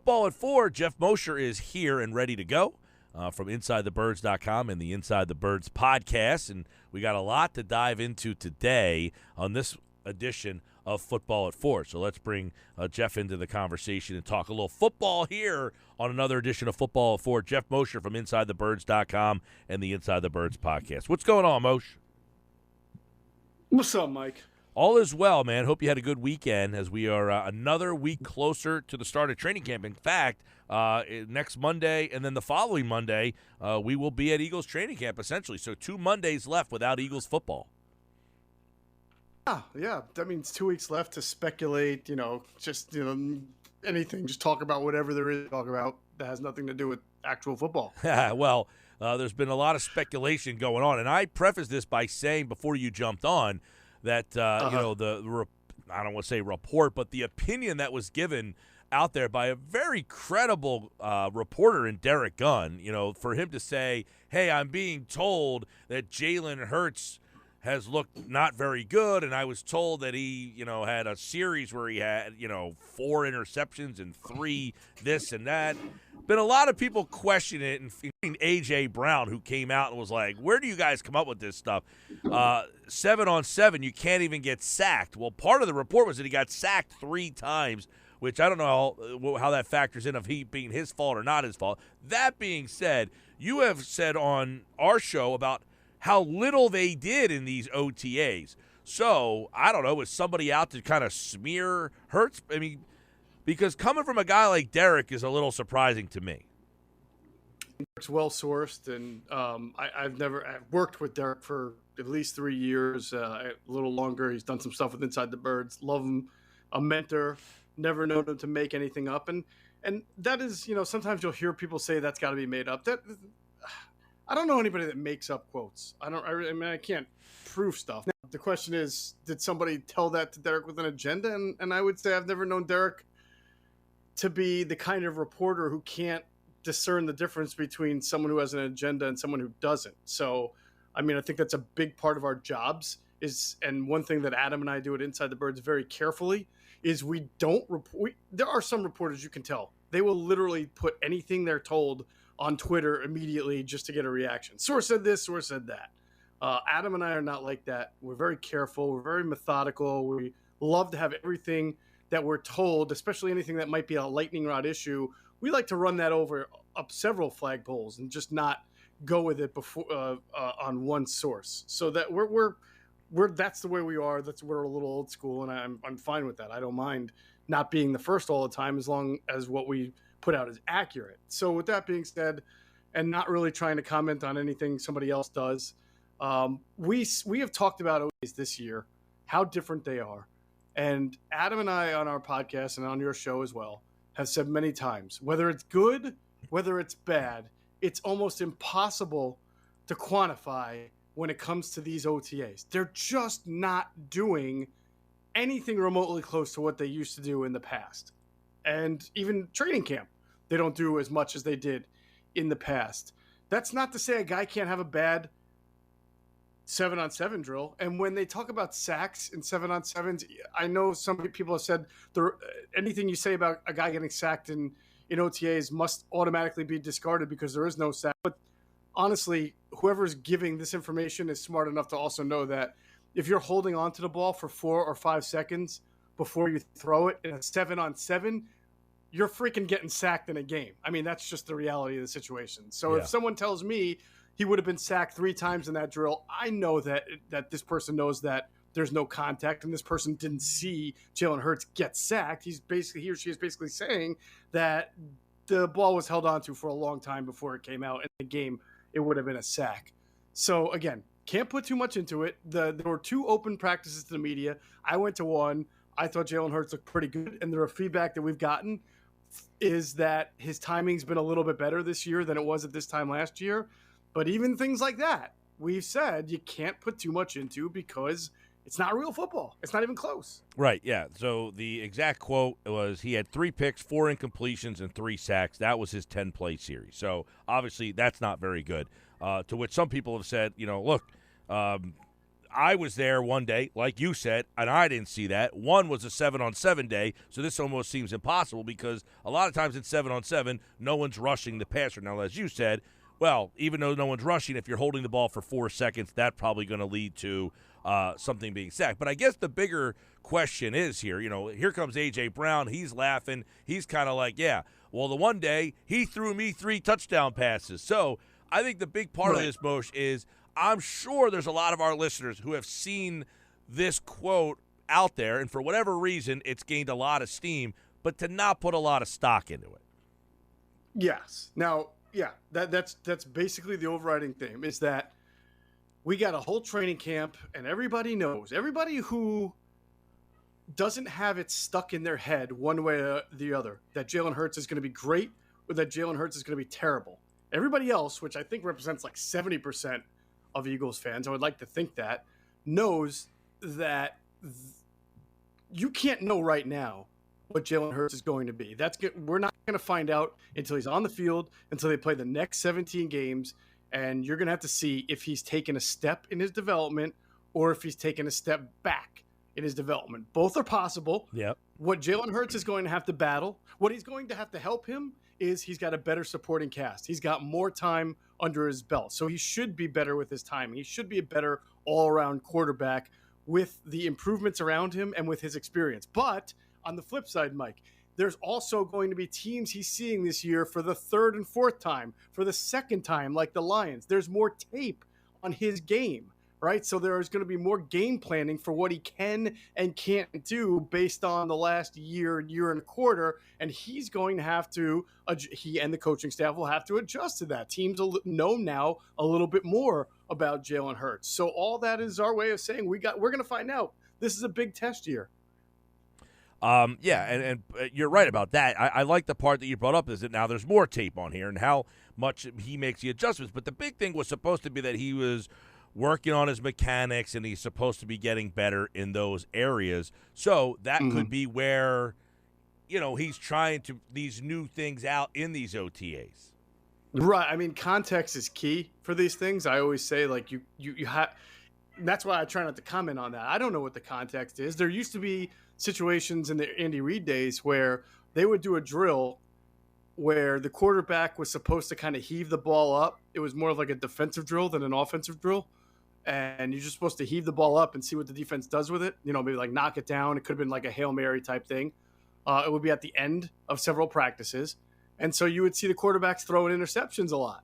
Football at 4, Geoff Mosher is here and ready to go from InsideTheBirds.com and the Inside the Birds podcast. And we got a lot to dive into today on this edition of Football at 4. So let's bring Geoff into the conversation and talk a little football here on another edition of Football at 4. Geoff Mosher from InsideTheBirds.com and the Inside the Birds podcast. What's going on, Mosher? What's up, Mike? All is well, man. Hope you had a good weekend as we are another week closer to the start of training camp. In fact, next Monday and then the following Monday, we will be at Eagles training camp, essentially. So 2 Mondays left without Eagles football. Yeah. That means 2 weeks left to speculate, anything. Just talk about whatever there is to talk about that has nothing to do with actual football. Well, there's been a lot of speculation going on. And I preface this by saying before you jumped on, that, I don't want to say report, but the opinion that was given out there by a very credible reporter in Derek Gunn, for him to say, hey, I'm being told that Jalen Hurts has looked not very good, and I was told that he, had a series where he had, 4 interceptions and 3 this and that. Been a lot of people question it, including A.J. Brown, who came out and was like, where do you guys come up with this stuff? 7-on-7, you can't even get sacked. Well, part of the report was that he got sacked 3 times, which I don't know how that factors in of he being his fault or not his fault. That being said, you have said on our show about how little they did in these OTAs. So, I don't know, is somebody out to kind of smear Hurts? I mean, because coming from a guy like Derek is a little surprising to me. It's well sourced, and I've worked with Derek for at least 3 years, a little longer. He's done some stuff with Inside the Birds. Love him, a mentor. Never known him to make anything up, and that is, sometimes you'll hear people say that's got to be made up. That I don't know anybody that makes up quotes. I can't prove stuff. Now, the question is, did somebody tell that to Derek with an agenda? And I would say I've never known Derek to be the kind of reporter who can't discern the difference between someone who has an agenda and someone who doesn't. So, I think that's a big part of our jobs and one thing that Adam and I do at Inside the Birds very carefully is we don't report. There are some reporters you can tell. They will literally put anything they're told on Twitter immediately just to get a reaction. Source said this, source said that. Adam and I are not like that. We're very careful. We're very methodical. We love to have everything that we're told, especially anything that might be a lightning rod issue. We like to run that up several flagpoles and just not go with it before on one source. So that we're that's the way we are. We're a little old school, and I'm fine with that. I don't mind not being the first all the time as long as what we put out is accurate. So with that being said, and not really trying to comment on anything somebody else does, we have talked about OTAs this year, how different they are. And Adam and I on our podcast and on your show as well have said many times, whether it's good, whether it's bad, it's almost impossible to quantify when it comes to these OTAs. They're just not doing anything remotely close to what they used to do in the past. And even training camp, they don't do as much as they did in the past. That's not to say a guy can't have a bad 7-on-7 drill. And when they talk about sacks and 7-on-7s, I know some people have said anything you say about a guy getting sacked in OTAs must automatically be discarded because there is no sack. But honestly, whoever's giving this information is smart enough to also know that if you're holding on to the ball for 4 or 5 seconds before you throw it in a 7-on-7, you're freaking getting sacked in a game. That's just the reality of the situation. So If someone tells me he would have been sacked 3 times in that drill, I know that this person knows that there's no contact, and this person didn't see Jalen Hurts get sacked. He or she is basically saying that the ball was held onto for a long time before it came out. In the game, it would have been a sack. So again, can't put too much into it. There were 2 open practices to the media. I went to one. I thought Jalen Hurts looked pretty good, and the feedback that we've gotten is that his timing's been a little bit better this year than it was at this time last year. But even things like that, we've said you can't put too much into because it's not real football. It's not even close. Right, yeah. So the exact quote was he had 3 picks, 4 incompletions, and 3 sacks. That was his 10-play series. So obviously that's not very good. To which some people have said, look, I was there one day, like you said, and I didn't see that. One was a 7-on-7 day, so this almost seems impossible because a lot of times it's 7-on-7, no one's rushing the passer. Now, as you said, well, even though no one's rushing, if you're holding the ball for 4 seconds, that's probably going to lead to something being sacked. But I guess the bigger question is here, here comes A.J. Brown. He's laughing. He's kind of like, yeah, well, the one day he threw me 3 touchdown passes. So I think the big part of this, Moshe, is I'm sure there's a lot of our listeners who have seen this quote out there, and for whatever reason, it's gained a lot of steam, but to not put a lot of stock into it. Yes. Now, yeah, that's basically the overriding theme is that we got a whole training camp, and everybody knows, everybody who doesn't have it stuck in their head one way or the other, that Jalen Hurts is going to be great or that Jalen Hurts is going to be terrible. Everybody else, which I think represents like 70% of Eagles fans, I would like to think that, knows that you can't know right now what Jalen Hurts is going to be. We're not going to find out until he's on the field, until they play the next 17 games, and you're going to have to see if he's taken a step in his development or if he's taken a step back in his development. Both are possible. Yep. What Jalen Hurts is going to have to battle, what he's going to have to help him is he's got a better supporting cast. He's got more time under his belt. So he should be better with his time. He should be a better all-around quarterback with the improvements around him and with his experience. But on the flip side, Mike, there's also going to be teams he's seeing this year for the third and fourth time, for the second time, like the Lions. There's more tape on his game, right? So there is going to be more game planning for what he can and can't do based on the last year and a quarter. And he's going to have to, he and the coaching staff will have to adjust to that. Teams will know now a little bit more about Jalen Hurts. So all that is our way of saying we're going to find out. This is a big test year. Yeah, and you're right about that. I like the part that you brought up is that now there's more tape on here and how much he makes the adjustments. But the big thing was supposed to be that he was working on his mechanics and he's supposed to be getting better in those areas. So that could be where, he's trying to these new things out in these OTAs. Right. I mean, context is key for these things. I always say, like, you have. That's why I try not to comment on that. I don't know what the context is. There used to be situations in the Andy Reid days where they would do a drill where the quarterback was supposed to kind of heave the ball up. It was more of like a defensive drill than an offensive drill. And you're just supposed to heave the ball up and see what the defense does with it. Maybe like knock it down. It could have been like a Hail Mary type thing. It would be at the end of several practices. And so you would see the quarterbacks throwing interceptions a lot.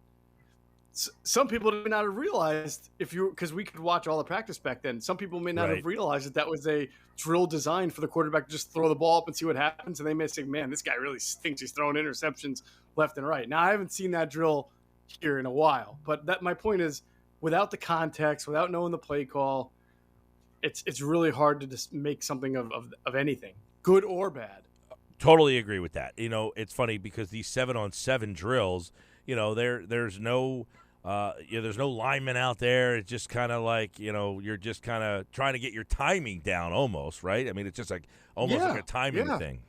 Some people may not have realized because we could watch all the practice back then. Some people may not have realized that was a drill designed for the quarterback to just throw the ball up and see what happens. And they may say, man, this guy really stinks. He's throwing interceptions left and right. Now, I haven't seen that drill here in a while, but my point is without the context, without knowing the play call, it's really hard to just make something of anything, good or bad. Totally agree with that. It's funny because these 7-on-7 drills, there's no there's no lineman out there. It's just kind of like, you're just kind of trying to get your timing down almost, right? I mean, it's just like almost like a timing thing.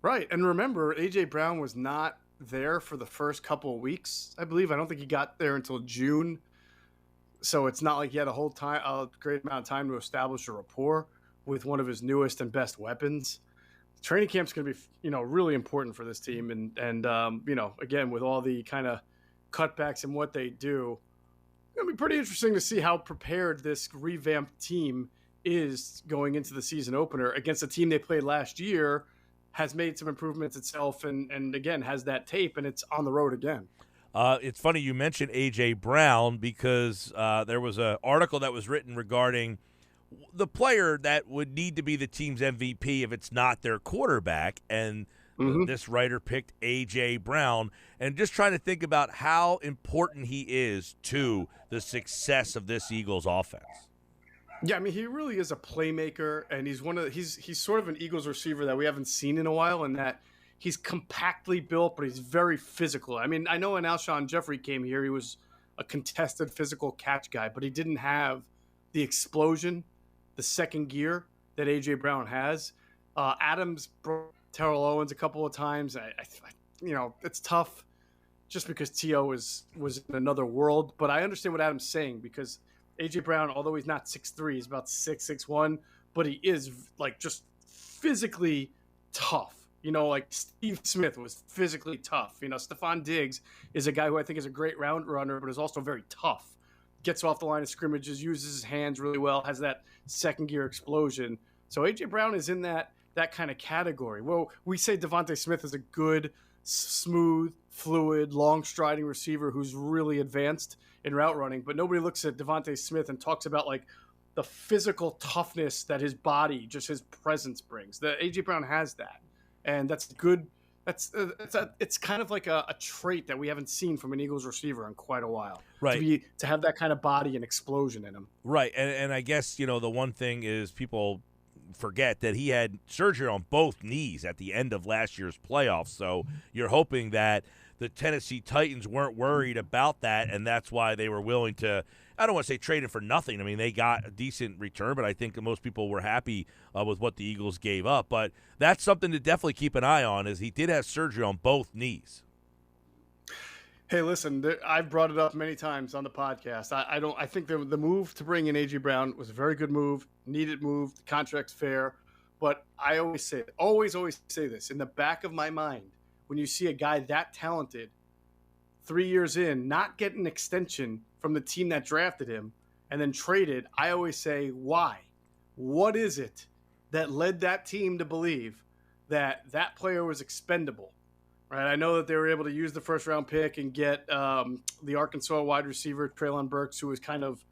Right. And remember, A.J. Brown was not there for the first couple of weeks, I believe. I don't think he got there until June. So it's not like he had a great amount of time to establish a rapport with one of his newest and best weapons. Training camp's going to be, really important for this team. And again, with all the kind of cutbacks and what they do, it's going to be pretty interesting to see how prepared this revamped team is going into the season opener against a team they played last year, has made some improvements itself, and again, has that tape, and it's on the road again. It's funny you mentioned A.J. Brown because there was an article that was written regarding the player that would need to be the team's MVP if it's not their quarterback, and this writer picked A.J. Brown, and just trying to think about how important he is to the success of this Eagles offense. Yeah, I mean, he really is a playmaker, and he's sort of an Eagles receiver that we haven't seen in a while, in that he's compactly built, but he's very physical. I mean, I know when Alshon Jeffrey came here, he was a contested physical catch guy, but he didn't have the explosion, the second gear that A.J. Brown has. Adams broke Terrell Owens a couple of times. It's tough just because T.O. was in another world, but I understand what Adam's saying, because A.J. Brown, although he's not 6'3", he's about 6'1", but he is like just physically tough. Like Steve Smith was physically tough. Stephon Diggs is a guy who I think is a great route runner, but is also very tough. Gets off the line of scrimmages, uses his hands really well, has that second gear explosion. So A.J. Brown is in that kind of category. Well, we say Devonta Smith is a good, smooth, fluid, long striding receiver who's really advanced in route running, but nobody looks at Devonta Smith and talks about like the physical toughness that his body, just his presence brings. The A.J. Brown has that. And that's good. It's kind of like a trait that we haven't seen from an Eagles receiver in quite a while. Right. To have that kind of body and explosion in him. Right. And I guess, the one thing is people forget that he had surgery on both knees at the end of last year's playoffs. So you're hoping that the Tennessee Titans weren't worried about that, and that's why they were willing to, I don't want to say trade it for nothing. I mean, they got a decent return, but I think that most people were happy with what the Eagles gave up. But that's something to definitely keep an eye on, is he did have surgery on both knees. Hey, listen, I've brought it up many times on the podcast. I think the move to bring in A.J. Brown was a very good move, needed move. The contract's fair. But I always say this, in the back of my mind, when you see a guy that talented 3 years in, not get an extension from the team that drafted him and then traded, I always say, why? What is it that led that team to believe that player was expendable? Right? I know that they were able to use the first round pick and get the Arkansas wide receiver, Treylon Burks, who was kind of,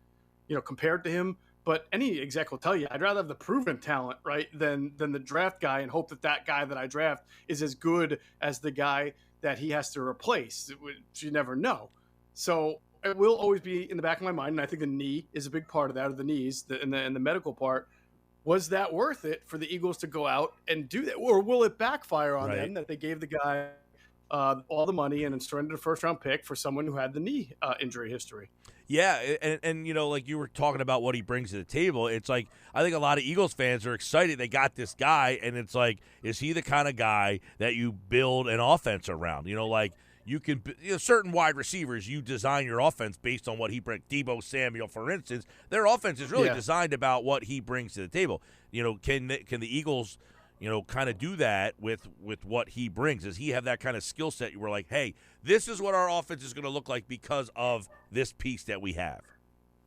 compared to him. But any exec will tell you, I'd rather have the proven talent, right, than the draft guy, and hope that guy that I draft is as good as the guy that he has to replace, which you never know. So it will always be in the back of my mind, and I think the knee is a big part of that, or the knees, and the medical part. Was that worth it for the Eagles to go out and do that? Or will it backfire on them that they gave the guy all the money and then surrendered a first-round pick for someone who had the knee injury history? Yeah, and like you were talking about what he brings to the table, it's like I think a lot of Eagles fans are excited they got this guy, and it's like, is he the kind of guy that you build an offense around? Like you can certain wide receivers, you design your offense based on what he brings. Deebo Samuel, for instance, their offense is really designed about what he brings to the table. Can the Eagles kind of do that with what he brings? Does he have that kind of skill set? You were like, hey, this is what our offense is going to look like because of this piece that we have.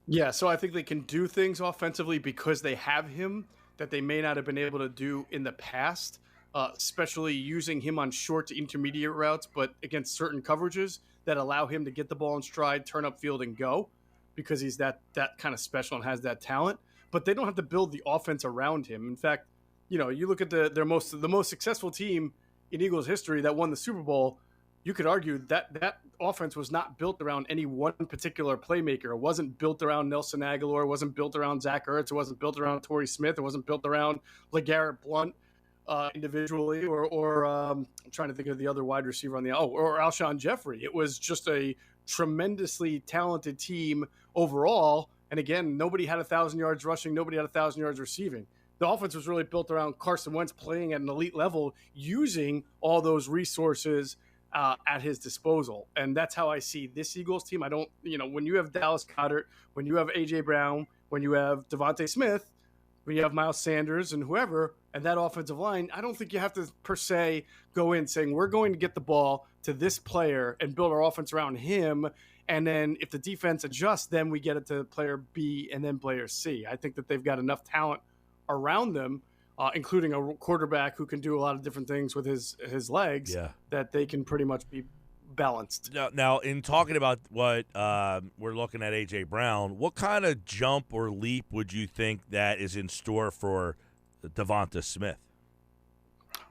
Yeah, so I think they can do things offensively because they have him that they may not have been able to do in the past, especially using him on short to intermediate routes, but against certain coverages that allow him to get the ball in stride, turn up field, and go, because he's that kind of special and has that talent. But they don't have to build the offense around him. In fact, you look at the most successful team in Eagles history that won the Super Bowl. You could argue that offense was not built around any one particular playmaker. It wasn't built around Nelson Aguilar. It wasn't built around Zach Ertz. It wasn't built around Torrey Smith. It wasn't built around LeGarrette Blount individually, or I'm trying to think of the other wide receiver on or Alshon Jeffrey. It was just a tremendously talented team overall. And again, nobody had 1,000 yards rushing. Nobody had 1,000 yards receiving. The offense was really built around Carson Wentz playing at an elite level, using all those resources at his disposal. And that's how I see this Eagles team. I don't, when you have Dallas Goedert, when you have A.J. Brown, when you have Devonta Smith, when you have Miles Sanders and whoever, and that offensive line, I don't think you have to per se go in saying we're going to get the ball to this player and build our offense around him. And then if the defense adjusts, then we get it to player B and then player C. I think that they've got enough talent around them, including a quarterback who can do a lot of different things with his legs, that they can pretty much be balanced. Now, in talking about what we're looking at A.J. Brown, what kind of jump or leap would you think that is in store for Devonta Smith?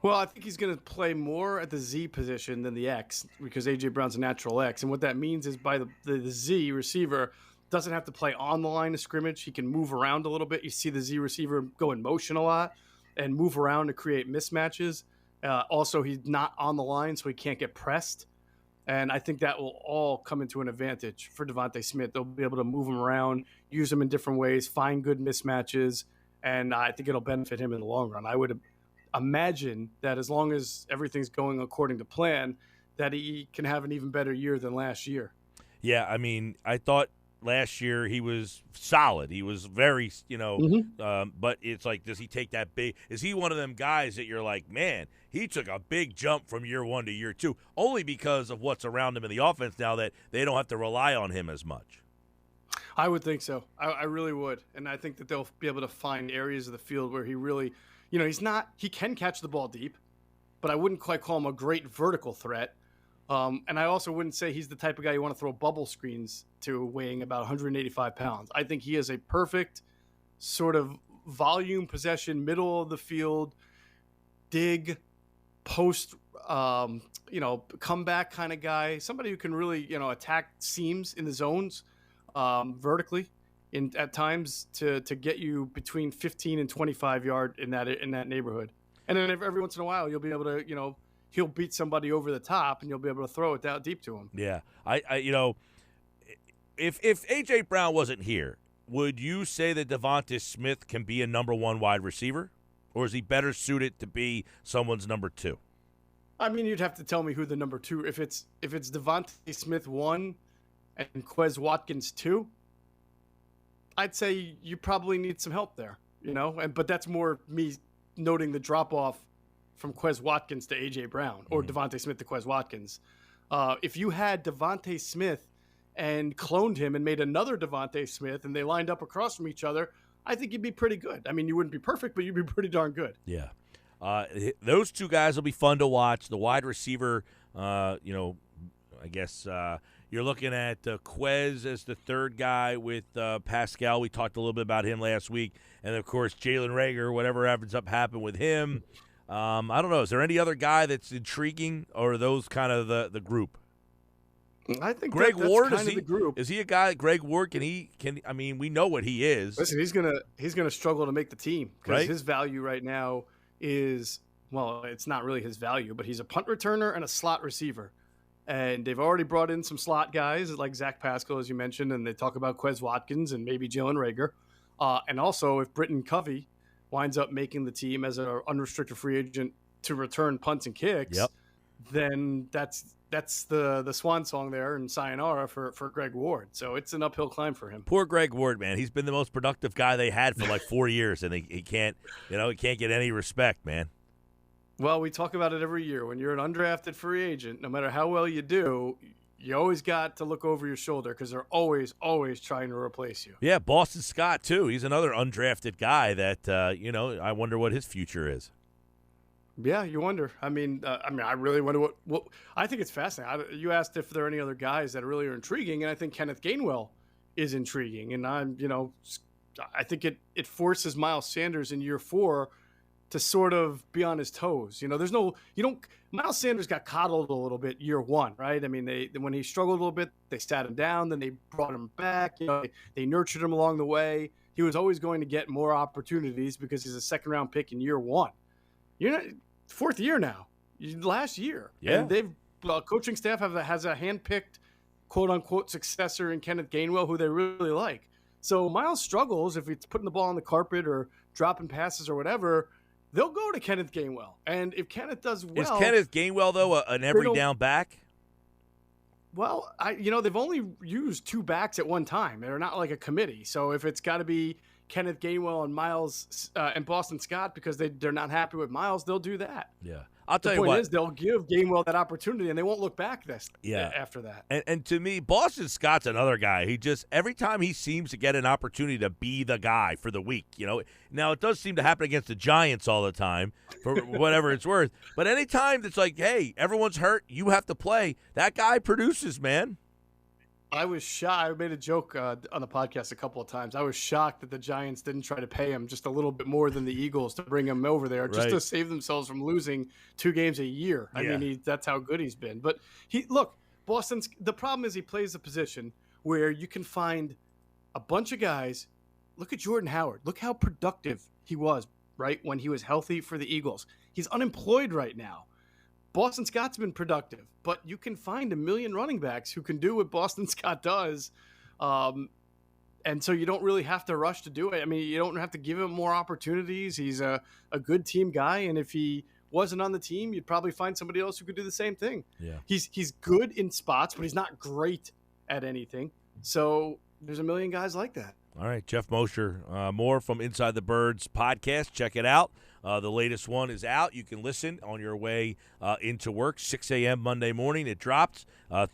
Well, I think he's going to play more at the Z position than the X, because A.J. Brown's a natural X. And what that means is by the Z receiver doesn't have to play on the line of scrimmage. He can move around a little bit. You see the Z receiver go in motion a lot and move around to create mismatches. Also, he's not on the line, so he can't get pressed. And I think that will all come into an advantage for Devonta Smith. They'll be able to move him around, use him in different ways, find good mismatches, and I think it'll benefit him in the long run. I would imagine that as long as everything's going according to plan, that he can have an even better year than last year. Yeah, I mean, I thought last year he was solid. He was very, but it's like, does he take that big? Is he one of them guys that you're like, man, he took a big jump from year 1 to year 2, only because of what's around him in the offense now that they don't have to rely on him as much? I would think so. I really would. And I think that they'll be able to find areas of the field where he really, he can catch the ball deep, but I wouldn't quite call him a great vertical threat. And I also wouldn't say he's the type of guy you want to throw bubble screens to, weighing about 185 pounds. I think he is a perfect sort of volume possession, middle of the field, dig, post, comeback kind of guy. Somebody who can really, attack seams in the zones vertically at times to get you between 15 and 25 yard in that neighborhood. And then every once in a while you'll be able to, he'll beat somebody over the top and you'll be able to throw it down deep to him. Yeah. If A.J. Brown wasn't here, would you say that Devonta Smith can be a number 1 wide receiver? Or is he better suited to be someone's number 2? I mean, you'd have to tell me who the number 2, if it's Devonta Smith 1 and Quez Watkins 2, I'd say you probably need some help there, but that's more me noting the drop off from Quez Watkins to A.J. Brown, or Devonta Smith to Quez Watkins. If you had Devonta Smith and cloned him and made another Devonta Smith and they lined up across from each other, I think you'd be pretty good. I mean, you wouldn't be perfect, but you'd be pretty darn good. Yeah. Those two guys will be fun to watch. The wide receiver, I guess you're looking at Quez as the third guy with Pascal. We talked a little bit about him last week. And, of course, Jalen Reagor, whatever ends up happening with him. I don't know. Is there any other guy that's intriguing, or are those kind of the group? I think Greg that's Ward kind of the group. Is he a guy? Greg Ward, I mean, we know what he is. Listen, he's gonna struggle to make the team because right? His value right now is, well, it's not really his value, but he's a punt returner and a slot receiver. And they've already brought in some slot guys like Zach Pascal, as you mentioned, and they talk about Quez Watkins and maybe Jalen Reagor. And also, if Britton Covey winds up making the team as an unrestricted free agent to return punts and kicks, then that's the swan song there and sayonara for Greg Ward. So it's an uphill climb for him. Poor Greg Ward, man. He's been the most productive guy they had for like 4 years, and he can't get any respect, man. Well, we talk about it every year. When you're an undrafted free agent, no matter how well you do, you always got to look over your shoulder because they're always trying to replace you. Yeah, Boston Scott, too. He's another undrafted guy that, I wonder what his future is. Yeah, you wonder. I mean, I really wonder what I think it's fascinating. You asked if there are any other guys that really are intriguing, and I think Kenneth Gainwell is intriguing. And I think it forces Miles Sanders in year 4 to sort of be on his toes. Miles Sanders got coddled a little bit year 1, right? I mean, when he struggled a little bit, they sat him down, then they brought him back. They nurtured him along the way. He was always going to get more opportunities because he's a second-round pick in year 1. You're not 4th year now. Last year, yeah. And they've coaching staff has a hand-picked, quote-unquote, successor in Kenneth Gainwell, who they really like. So Miles struggles if he's putting the ball on the carpet or dropping passes or whatever. They'll go to Kenneth Gainwell. And if Kenneth does well... Is Kenneth Gainwell, though, an every-down back? Well, they've only used 2 backs at one time. They're not like a committee. So if it's got to be Kenneth Gainwell and Miles and Boston Scott because they're not happy with Miles, they'll do that. Yeah. I'll tell you what. The point is they'll give Gainwell that opportunity, and they won't look back after that. And to me, Boston Scott's another guy. He just, every time he seems to get an opportunity to be the guy for the week, Now, it does seem to happen against the Giants all the time, for whatever it's worth. But anytime it's like, hey, everyone's hurt, you have to play, that guy produces, man. I was shocked. I made a joke on the podcast a couple of times. I was shocked that the Giants didn't try to pay him just a little bit more than the Eagles to bring him over there, just to save themselves from losing 2 games a year. I mean, that's how good he's been. But Boston's the problem is he plays a position where you can find a bunch of guys. Look at Jordan Howard. Look how productive he was, right, when he was healthy for the Eagles. He's unemployed right now. Boston Scott's been productive, but you can find a million running backs who can do what Boston Scott does. And so you don't really have to rush to do it. I mean, you don't have to give him more opportunities. He's a good team guy. And if he wasn't on the team, you'd probably find somebody else who could do the same thing. Yeah. He's good in spots, but he's not great at anything. So there's a million guys like that. All right, Geoff Mosher, more from Inside the Birds podcast. Check it out. The latest one is out. You can listen on your way into work, 6 a.m. Monday morning. It drops.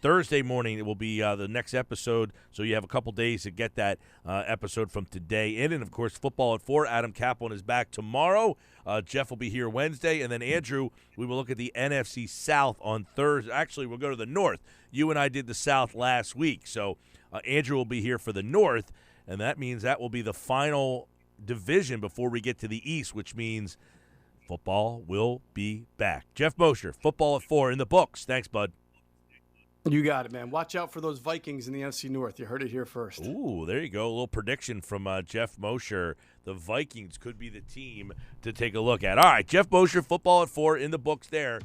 Thursday morning, it will be the next episode, so you have a couple days to get that episode from today in. And, of course, Football at 4. Adam Kaplan is back tomorrow. Jeff will be here Wednesday. And then, Andrew, we will look at the NFC South on Thursday. Actually, we'll go to the North. You and I did the South last week, so Andrew will be here for the North. And that means that will be the final division before we get to the East, which means football will be back. Geoff Mosher, Football at 4 in the books. Thanks, bud. You got it, man. Watch out for those Vikings in the NFC North. You heard it here first. Ooh, there you go. A little prediction from Geoff Mosher. The Vikings could be the team to take a look at. All right, Geoff Mosher, Football at 4 in the books there.